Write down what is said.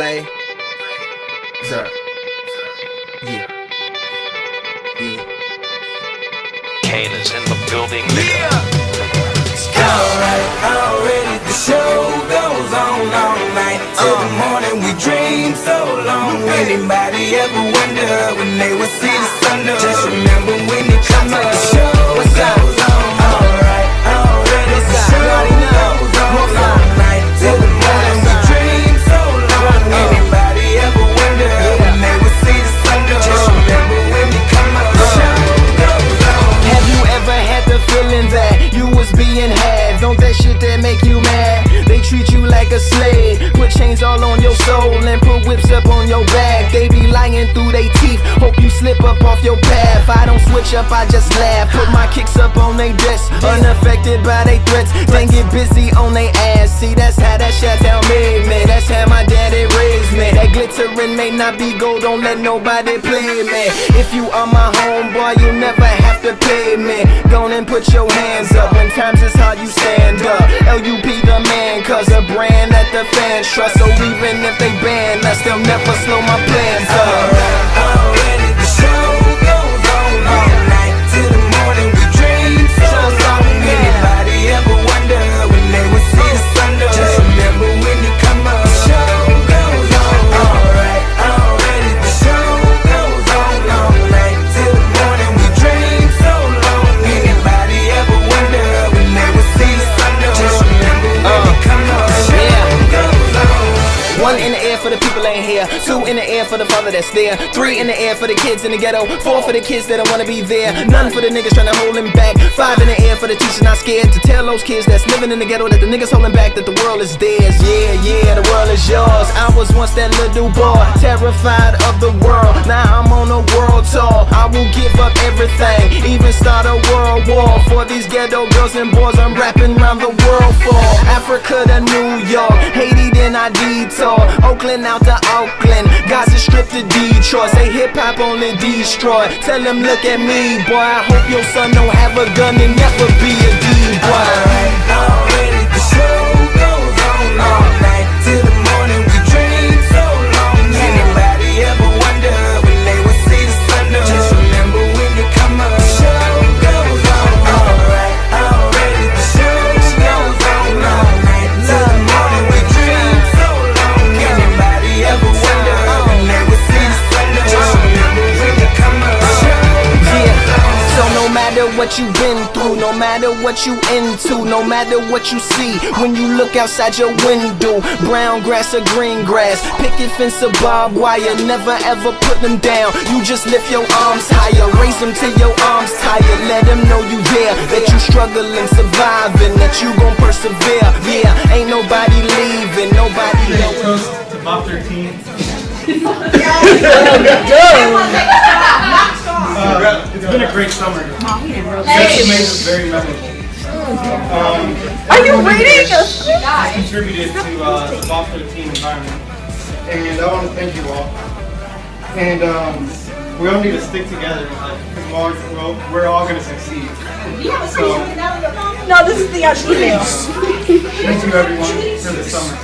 play. Sir. Yeah. Yeah. Kane is in the building, nigga. Alright, already the show goes on all night. Till the morning we dream so long. Anybody ever wonder when they would see the sun? Just remember when it comes up, the show goes on. Alright, already the show goes on all night. Till the morning we dream so long. Anybody ever wonder when they would see the sun? Just remember when it comes up, the show goes on. Have you ever had the feeling that you was being had? Don't that shit that make you mad? They treat you like a slave, put chains all on your soul and put whips up on your back. They be lying through they teeth, hope you slip up off your path. I don't switch up, I just laugh, put my kicks up on they desk, unaffected by they threats. Then get busy on they ass. See, that's how that Chi-Town made me, that's how my daddy raised me. That glittering may not be gold, don't let nobody play me. If you are my homeboy, you never have to pay me. Go and put your hands up, when times is hard you stand up. LUP the man, cause a brand that the fans trust. So even if they ban us, they'll never slow my plans up. Already the show goes on all night. Till the morning we dream so long. Anybody ever wonder when they would see the sun? Just remember when you come up, the show goes on. Alright, already the show goes on all night. Till the morning we dream so long. Anybody ever wonder when they would see the sun? Just remember when you come up, the show goes on. One in the air for the people ain't here. Two in the air for the father that's there. Three in the air for the kids in the ghetto. Four for the kids that don't wanna be there. None for the niggas trying to hold him back. Five in the air for the teacher not scared to tell those kids that's living in the ghetto that the niggas holding back, that the world is theirs. Yeah, yeah, the world is yours. I was once that little boy, terrified of the world. Now I'm on a world tour. I will give up everything, even start a world war for these ghetto girls and boys I'm rapping around the world for. Africa to New York, Haiti then I detour. Oakland out to Oakland, Gaza Strip to Detroit. Say hip hop only destroy. Tell them look at me, boy. I hope your son don't have a gun and never be a D-boy. Alright, already the show goes on all night. Till the morning we dream so long. Anybody ever wonder when they would see the sun? Just remember when you come up, the show goes on. Alright, already the show goes on all night. Till the morning we dream so long. Anybody ever wonder when they would see the sun? Just remember when you come up, the show goes on. So no matter what you've been through, no matter what you into, no matter what you see, when you look outside your window, brown grass or green grass, picket fence or barbed wire, never ever put them down. You just lift your arms higher, raise them till your arms tired. Let them know you there, that you struggling, surviving, that you gon' persevere. Yeah, ain't nobody leaving, nobody Toast to Bob 13. It's been a great summer. This made us very memorable. Are you reading? It's contributed to the Bob 13 environment. And I want to thank you all. And we all need to stick together. Because we're all going to succeed. So, No, this is the email. thank you everyone for the summer.